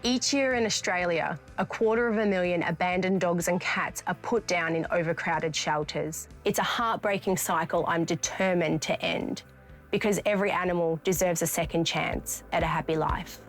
Each year in Australia, 250,000 abandoned dogs and cats are put down in overcrowded shelters. It's a heartbreaking cycle I'm determined to end, because every animal deserves a second chance at a happy life.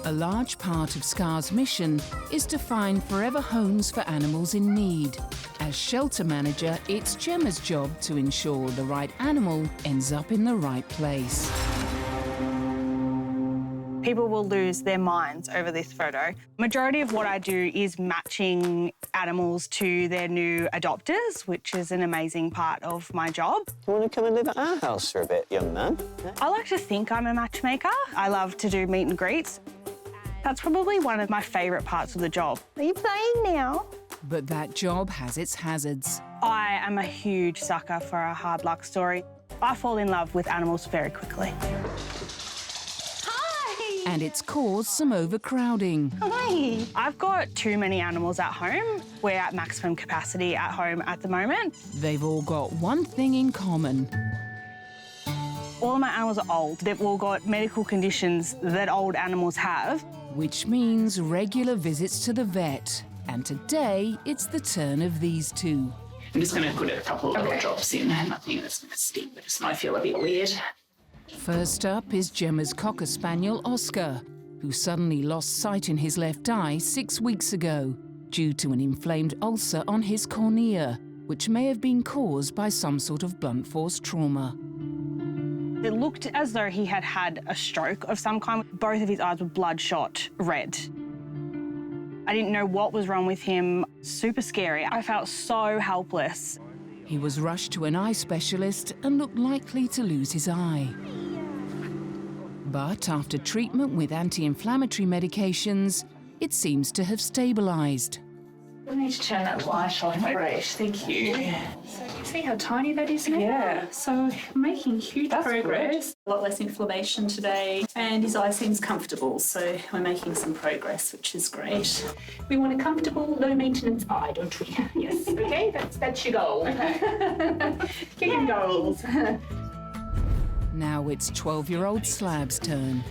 A large part of SCAR's mission is to find forever homes for animals in need. As shelter manager, it's Gemma's job to ensure the right animal ends up in the right place. People will lose their minds over this photo. Majority of what I do is matching animals to their new adopters, which is an amazing part of my job. Do you want to come and live at our house for a bit, young man? I like to think I'm a matchmaker. I love to do meet and greets. That's probably one of my favourite parts of the job. Are you playing now? But that job has its hazards. I am a huge sucker for a hard luck story. I fall in love with animals very quickly. Hi! And it's caused some overcrowding. Hi! I've got too many animals at home. We're at maximum capacity at home at the moment. They've all got one thing in common. All of my animals are old. They've all got medical conditions that old animals have. Which means regular visits to the vet. And today, it's the turn of these two. I'm just going to put a couple of little drops in. Nothing that's going to sting, but just might feel a bit weird. First up is Gemma's Cocker Spaniel, Oscar, who suddenly lost sight in his left eye 6 weeks ago due to an inflamed ulcer on his cornea, which may have been caused by some sort of blunt force trauma. It looked as though he had had a stroke of some kind. Both of his eyes were bloodshot red. I didn't know what was wrong with him. Super scary. I felt so helpless. He was rushed to an eye specialist and looked likely to lose his eye. But after treatment with anti-inflammatory medications, it seems to have stabilised. I need to turn that light on. Great, thank you. So you see how tiny that is now? Yeah. So making huge progress. Good. A lot less inflammation today, and his eye seems comfortable, so we're making some progress, which is great. We want a comfortable, low-maintenance eye, don't we? Yes. Okay, that's your goal. Kicking goals. Now it's 12-year-old Slab's turn.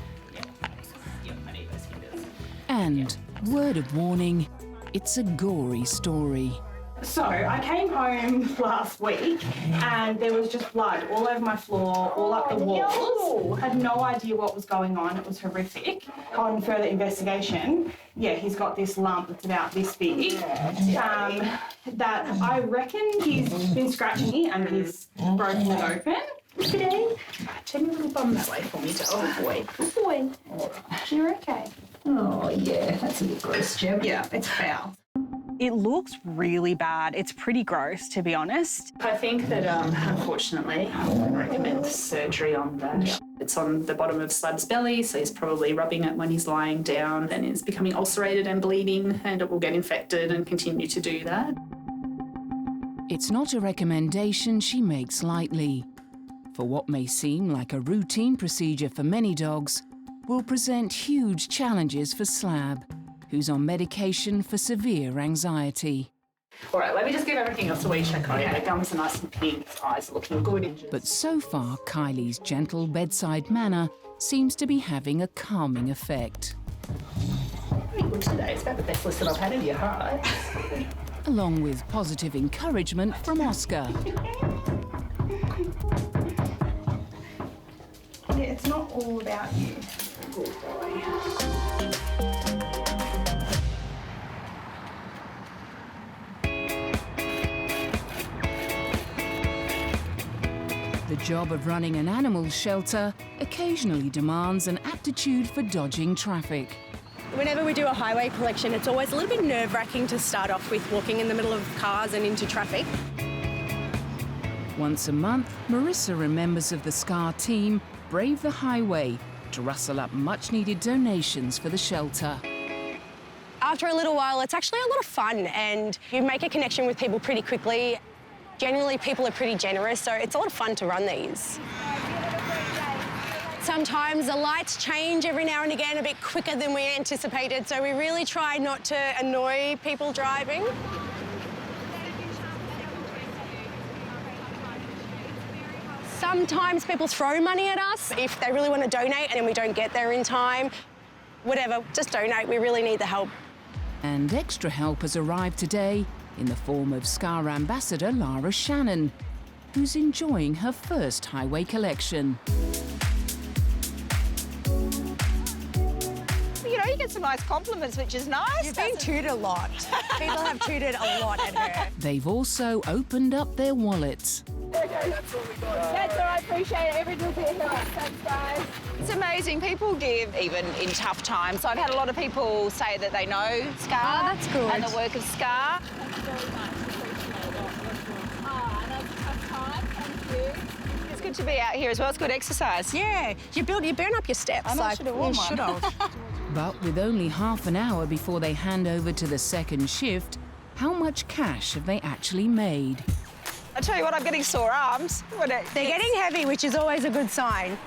And, word of warning, it's a gory story. So I came home last week and there was just blood all over my floor, all up the walls. Had no idea what was going on. It was horrific. On further investigation, yeah, he's got this lump that's about this big. That I reckon he's been scratching me and he's broken it open. Today, turn your little bum that way for me, doll. Good boy. Good boy. All right. You're okay. Oh, yeah, that's a bit gross, Gem. Yeah, it's foul. It looks really bad. It's pretty gross, to be honest. I think that, unfortunately, I wouldn't recommend surgery on that. It's on the bottom of Slab's belly, so he's probably rubbing it when he's lying down and is becoming ulcerated and bleeding, and it will get infected and continue to do that. It's not a recommendation she makes lightly. For what may seem like a routine procedure for many dogs, will present huge challenges for Slab, who's on medication for severe anxiety. All right, let me just give everything else a wee check on. Yeah, the gums are nice and pink, eyes are looking good. But so far, Kylie's gentle bedside manner seems to be having a calming effect. Pretty good today. It's about the best listen I've had in your heart. Along with positive encouragement from Oscar. Yeah, it's not all about you. Good boy. The job of running an animal shelter occasionally demands an aptitude for dodging traffic. Whenever we do a highway collection, it's always a little bit nerve-wracking to start off with walking in the middle of cars and into traffic. Once a month, Marissa and members of the SCAR team braved the highway to rustle up much-needed donations for the shelter. After a little while, it's actually a lot of fun and you make a connection with people pretty quickly. Generally, people are pretty generous, so it's a lot of fun to run these. Sometimes the lights change every now and again a bit quicker than we anticipated, so we really try not to annoy people driving. Sometimes people throw money at us if they really want to donate and then we don't get there in time. Whatever, just donate, we really need the help. And extra help has arrived today in the form of SCAR ambassador Lara Shannon, who's enjoying her first highway collection. You know, you get some nice compliments, which is nice. You've been tooted a lot. People have tooted a lot at her. They've also opened up their wallets. That's all right, appreciate it. Every little bit helps. Thanks, guys. It's amazing. People give even in tough times. I've had a lot of people say that they know SCAR. Oh, that's good. And the work of SCAR. Thanks very much. Appreciate it. Oh, and that's a tough time. Thank you. It's good to be out here as well. It's good exercise. Yeah, you burn up your steps. I know, I should have worn one. But with only half an hour before they hand over to the second shift, how much cash have they actually made? I tell you what, I'm getting sore arms. They're getting heavy, which is always a good sign.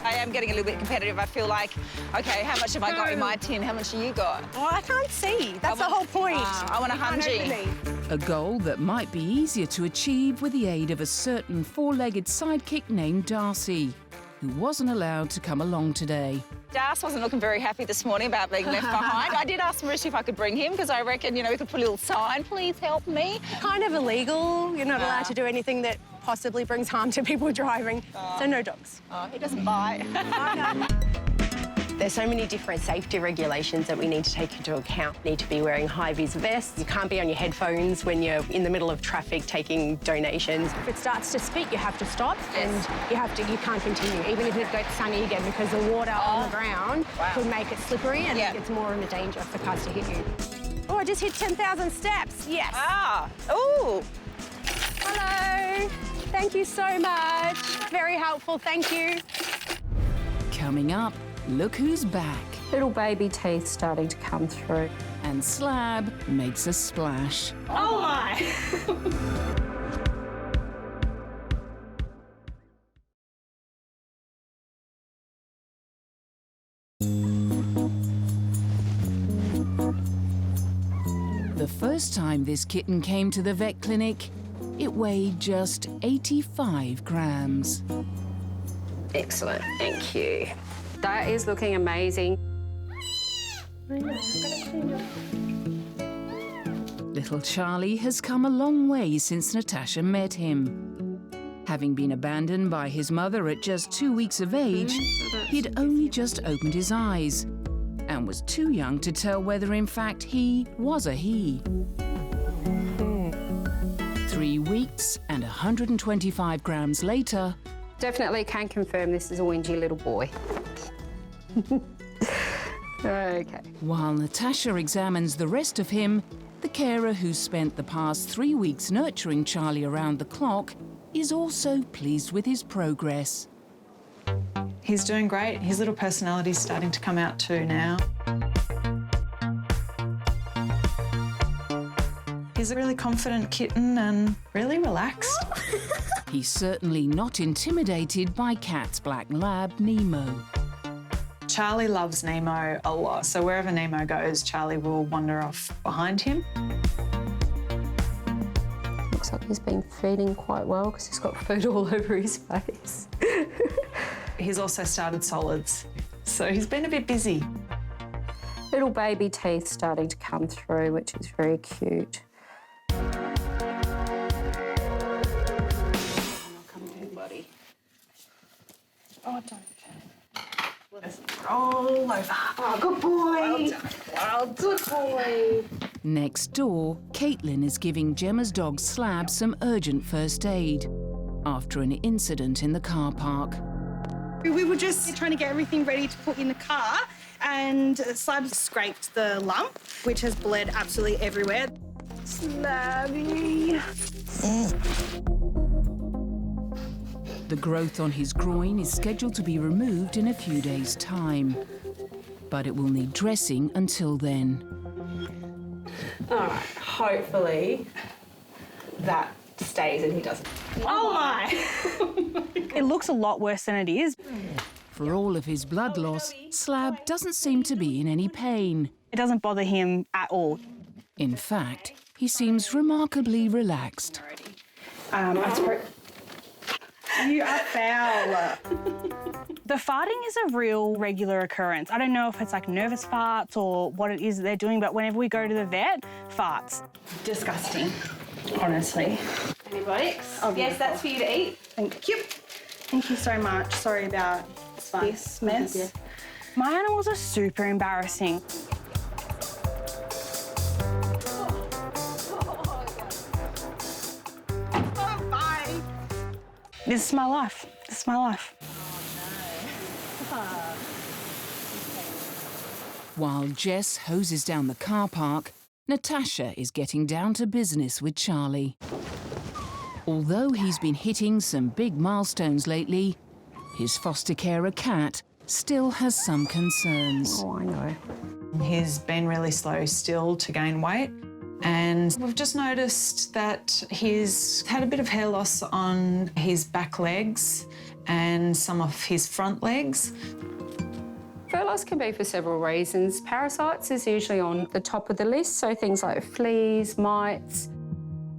I am getting a little bit competitive. I feel like, OK, how much have I got in my tin? How much have you got? Oh, I can't see. That's the whole point. I want a hungy. A goal that might be easier to achieve with the aid of a certain four-legged sidekick named Darcy, who wasn't allowed to come along today. Darcy wasn't looking very happy this morning about being left behind. I did ask Marissa if I could bring him because I reckon, you know, we could put a little sign, please help me. Kind of illegal. You're not allowed to do anything that possibly brings harm to people driving. So no dogs. Oh, he doesn't bite. There's so many different safety regulations that we need to take into account. You need to be wearing high-vis vests. You can't be on your headphones when you're in the middle of traffic taking donations. If it starts to spit, you have to stop and you can't continue, even if it gets sunny again, because the water on the ground could make it slippery and it's more of a danger for cars to hit you. Oh, I just hit 10,000 steps. Yes. Ah. Ooh. Hello. Thank you so much. Very helpful. Thank you. Coming up, look who's back. Little baby teeth starting to come through. And Slab makes a splash. Oh my! The first time this kitten came to the vet clinic, it weighed just 85 grams. Excellent, thank you. That is looking amazing. Little Charlie has come a long way since Natasha met him. Having been abandoned by his mother at just 2 weeks of age, he'd only just opened his eyes and was too young to tell whether in fact he was a he. 3 weeks and 125 grams later, Definitely can confirm this is a whingy little boy. Okay. while Natasha examines the rest of him, the carer who spent the past 3 weeks nurturing Charlie around the clock is also pleased with his progress. He's doing great. His little personality's starting to come out too now. He's a really confident kitten and really relaxed. He's certainly not intimidated by Cat's black lab, Nemo. Charlie loves Nemo a lot, so wherever Nemo goes, Charlie will wander off behind him. Looks like he's been feeding quite well because he's got food all over his face. He's also started solids, so he's been a bit busy. Little baby teeth starting to come through, which is very cute. Oh, don't. Roll over. Oh, good boy. Well, good boy. Next door, Caitlin is giving Gemma's dog Slab some urgent first aid after an incident in the car park. We were just trying to get everything ready to put in the car, and Slab scraped the lump, which has bled absolutely everywhere. Slabby. The growth on his groin is scheduled to be removed in a few days' time, but it will need dressing until then. All right, hopefully that stays and he doesn't. Oh my! It looks a lot worse than it is. For all of his blood loss, Slab doesn't seem to be in any pain. It doesn't bother him at all. In fact, he seems remarkably relaxed. You are foul. The farting is a real regular occurrence. I don't know if it's like nervous farts or what it is that they're doing, but whenever we go to the vet, farts. Disgusting, honestly. Antibiotics? Oh, yes, that's for you to eat. Thank you. Thank you so much. Sorry about this mess. My animals are super embarrassing. This is my life. This is my life. While Jess hoses down the car park, Natasha is getting down to business with Charlie. Although he's been hitting some big milestones lately, his foster carer Kat still has some concerns. Oh, I know. He's been really slow still to gain weight, and we've just noticed that he's had a bit of hair loss on his back legs and some of his front legs. Fur loss can be for several reasons. Parasites is usually on the top of the list, so things like fleas, mites.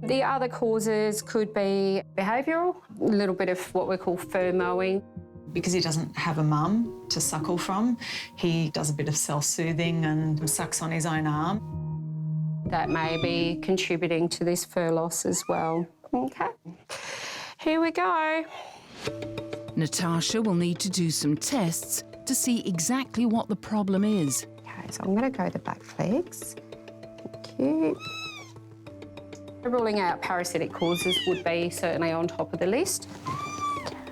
The other causes could be behavioural, a little bit of what we call fur mowing. Because he doesn't have a mum to suckle from, he does a bit of self-soothing and sucks on his own arm. That may be contributing to this fur loss as well. OK, here we go. Natasha will need to do some tests to see exactly what the problem is. OK, so I'm going to go the back legs. Thank you. Ruling out parasitic causes would be certainly on top of the list.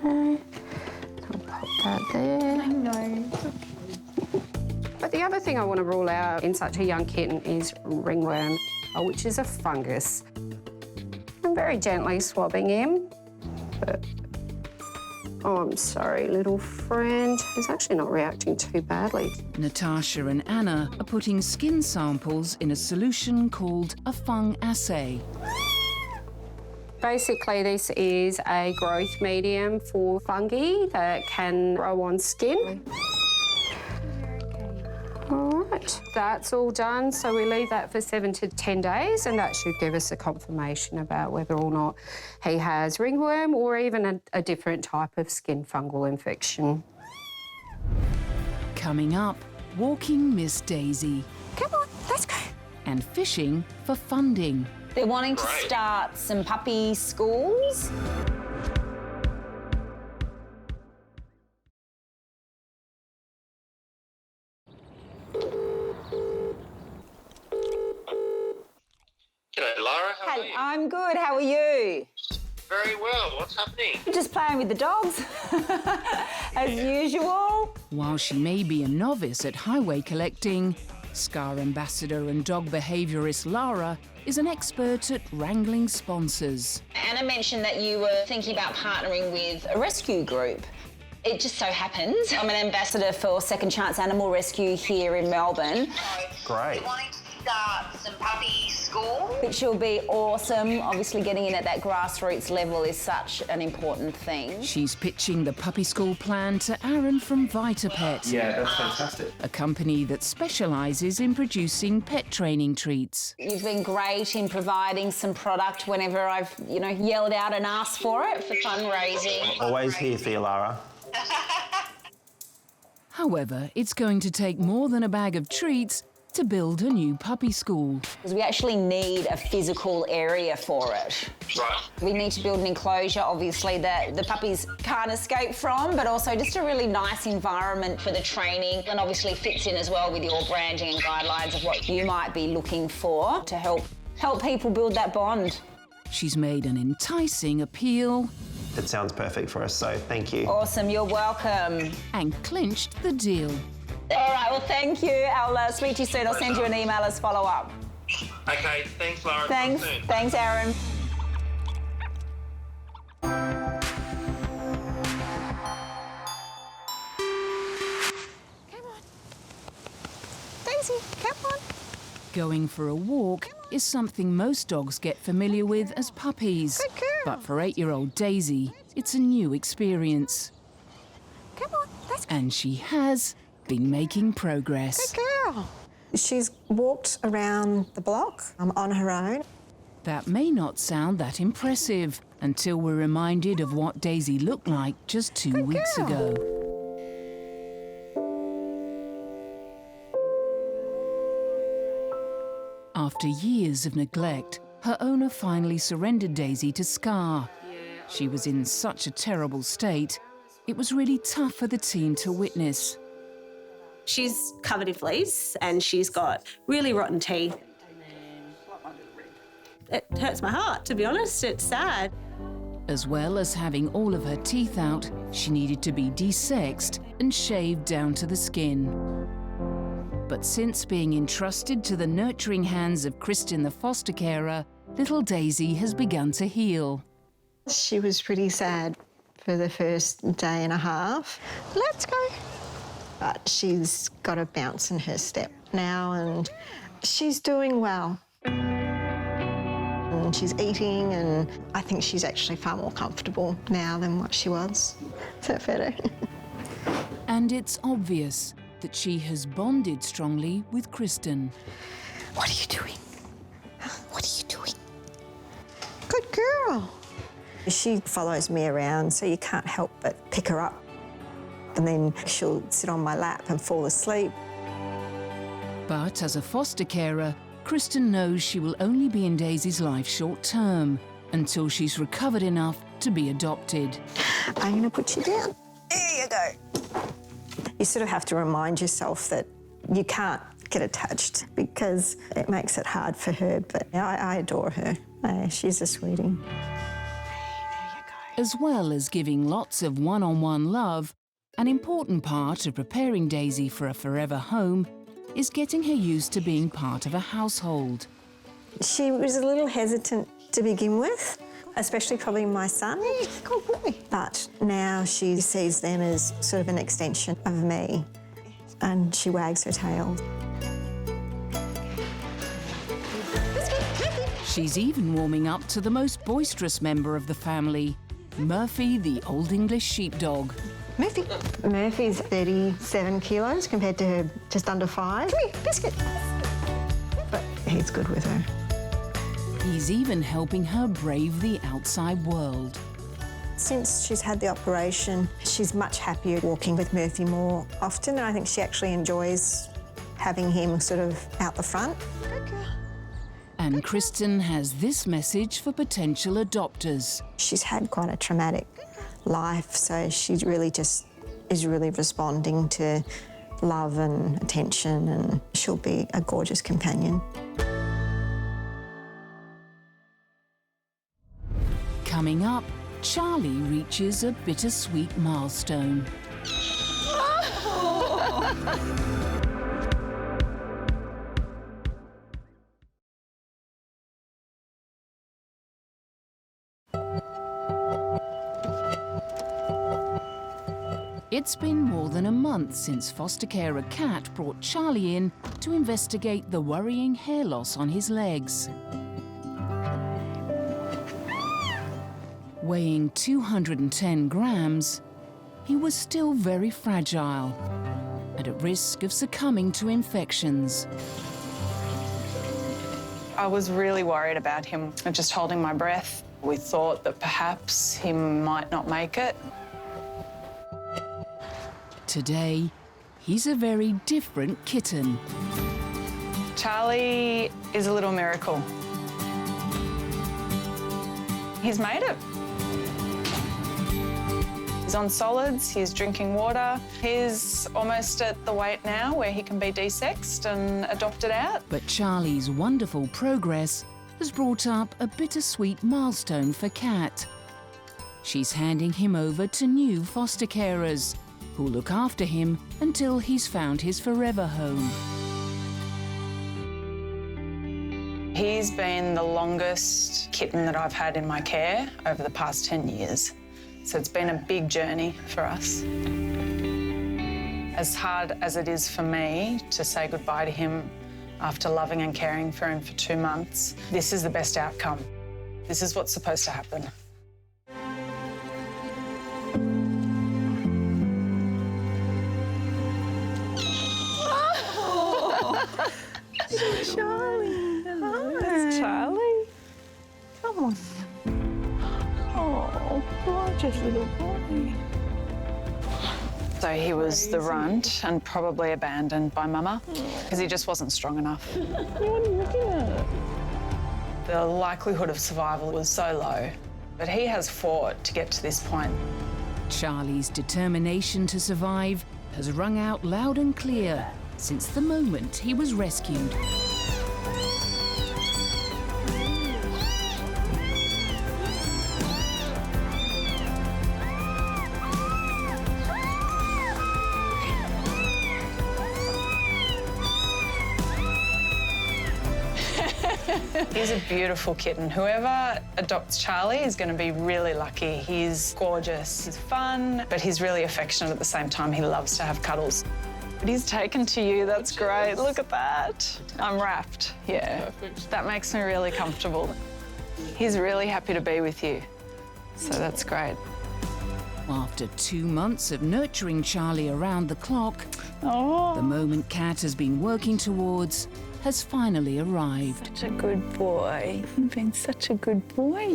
OK, I'll pop that there. I know. But the other thing I want to rule out in such a young kitten is ringworm, which is a fungus. I'm very gently swabbing him, but oh, I'm sorry, little friend. He's actually not reacting too badly. Natasha and Anna are putting skin samples in a solution called a fung assay. Basically, this is a growth medium for fungi that can grow on skin. All right, that's all done. So we leave that for 7 to 10 days, and that should give us a confirmation about whether or not he has ringworm or even a different type of skin fungal infection. Coming up, walking Miss Daisy. Come on, let's go. And fishing for funding. They're wanting to start some puppy schools. G'day, Lara. How are you? I'm good. How are you? Very well. What's happening? Just playing with the dogs, as usual. While she may be a novice at highway collecting, Scar ambassador and dog behaviourist Lara is an expert at wrangling sponsors. Anna mentioned that you were thinking about partnering with a rescue group. It just so happens I'm an ambassador for Second Chance Animal Rescue here in Melbourne. Great. Start some puppy school, which will be awesome. Obviously, getting in at that grassroots level is such an important thing. She's pitching the puppy school plan to Aaron from VitaPet. Yeah, that's fantastic. A company that specialises in producing pet training treats. You've been great in providing some product whenever I've, yelled out and asked for it for fundraising. Always here for you, Lara. However, it's going to take more than a bag of treats to build a new puppy school. Because we actually need a physical area for it. Right. We need to build an enclosure, obviously, that the puppies can't escape from, but also just a really nice environment for the training, and obviously fits in as well with your branding and guidelines of what you might be looking for to help people build that bond. She's made an enticing appeal. It sounds perfect for us, so thank you. Awesome, you're welcome. And clinched the deal. All right, well, thank you. I'll speak to you soon. I'll send you an email as follow-up. Okay, thanks, Lara. Thanks, Talk soon. thanks, Aaron. Going for a walk is something most dogs get familiar with as puppies. But for 8-year-old Daisy, it's a new experience. Come on, let's go. And she has been making progress. Good girl. She's walked around the block on her own. That may not sound that impressive until we're reminded of what Daisy looked like just 2 weeks ago. After years of neglect, her owner finally surrendered Daisy to Scar. She was in such a terrible state, it was really tough for the team to witness. She's covered in fleas and she's got really rotten teeth. It hurts my heart, to be honest. It's sad. As well as having all of her teeth out, she needed to be desexed and shaved down to the skin. But since being entrusted to the nurturing hands of Kristen, the foster carer, little Daisy has begun to heal. She was pretty sad for the first day and a half. Let's go. But she's got a bounce in her step now and she's doing well. And she's eating and I think she's actually far more comfortable now than what she was. Is that better? And it's obvious that she has bonded strongly with Kristen. What are you doing? What are you doing? Good girl. She follows me around, so you can't help but pick her up. And then she'll sit on my lap and fall asleep. But as a foster carer, Kristen knows she will only be in Daisy's life short term, until she's recovered enough to be adopted. I'm going to put you down. There you go. You sort of have to remind yourself that you can't get attached because it makes it hard for her, but I adore her. She's a sweetie. As well as giving lots of one-on-one love, an important part of preparing Daisy for a forever home is getting her used to being part of a household. She was a little hesitant to begin with, especially probably my son. Good boy. But now she sees them as sort of an extension of me, and she wags her tail. She's even warming up to the most boisterous member of the family, Murphy, the Old English sheepdog. Murphy. Murphy's 37 kilos compared to her just under 5. Come here, biscuit. But he's good with her. He's even helping her brave the outside world. Since she's had the operation, she's much happier walking with Murphy more often, and I think she actually enjoys having him sort of out the front. Good girl. And Kristen has this message for potential adopters. She's had quite a traumatic life, so she really just is really responding to love and attention, and she'll be a gorgeous companion. Coming up, Charlie reaches a bittersweet milestone. It's been more than a month since foster carer Kat brought Charlie in to investigate the worrying hair loss on his legs. Weighing 210 grams, he was still very fragile and at risk of succumbing to infections. I was really worried about him, just holding my breath. We thought that perhaps he might not make it. Today, he's a very different kitten. Charlie is a little miracle. He's made it. He's on solids, he's drinking water. He's almost at the weight now where he can be desexed and adopted out. But Charlie's wonderful progress has brought up a bittersweet milestone for Kat. She's handing him over to new foster carers who'll look after him until he's found his forever home. He's been the longest kitten that I've had in my care over the past 10 years. So it's been a big journey for us. As hard as it is for me to say goodbye to him, After loving and caring for him for 2 months, this is the best outcome. This is what's supposed to happen. Charlie. Hi. Charlie. Come on. Oh, gorgeous little boy. So he was the runt and probably abandoned by Mama because he just wasn't strong enough. What are you looking at? The likelihood of survival was so low, but he has fought to get to this point. Charlie's determination to survive has rung out loud and clear since the moment he was rescued. He's a beautiful kitten. Whoever adopts Charlie is going to be really lucky. He's gorgeous, he's fun, but he's really affectionate at the same time. He loves to have cuddles. But he's taken to you, that's great. Look at that. I'm wrapped, yeah. That makes me really comfortable. He's really happy to be with you, so that's great. After 2 months of nurturing Charlie around the clock, the moment Kat has been working towards has finally arrived. Such a good boy. You've been such a good boy.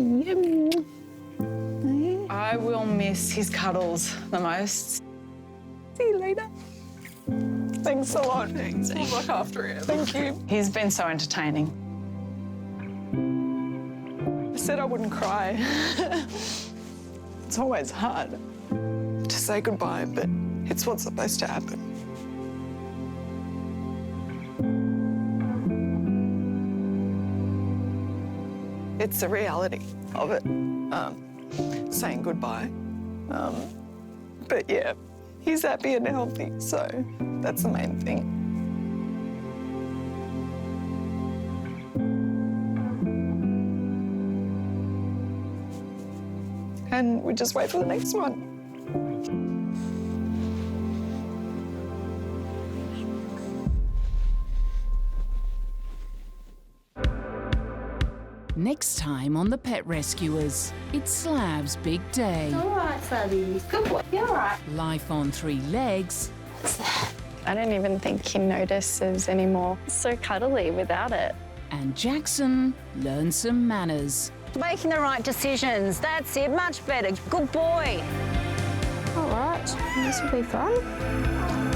I will miss his cuddles the most. See you later. Thanks a lot. Thanks. I'll look after him. Thank you. He's been so entertaining. I said I wouldn't cry. It's always hard to say goodbye, but it's what's supposed to happen. It's the reality of it, saying goodbye. But yeah, he's happy and healthy, so that's the main thing. And we just wait for the next one. Next time on The Pet Rescuers, it's Slab's big day. All right, Slabby. Good boy. You're all right. Life on 3 legs. I don't even think he notices anymore. It's so cuddly without it. And Jackson learns some manners. Making the right decisions, that's it, much better. Good boy. All right, this will be fun.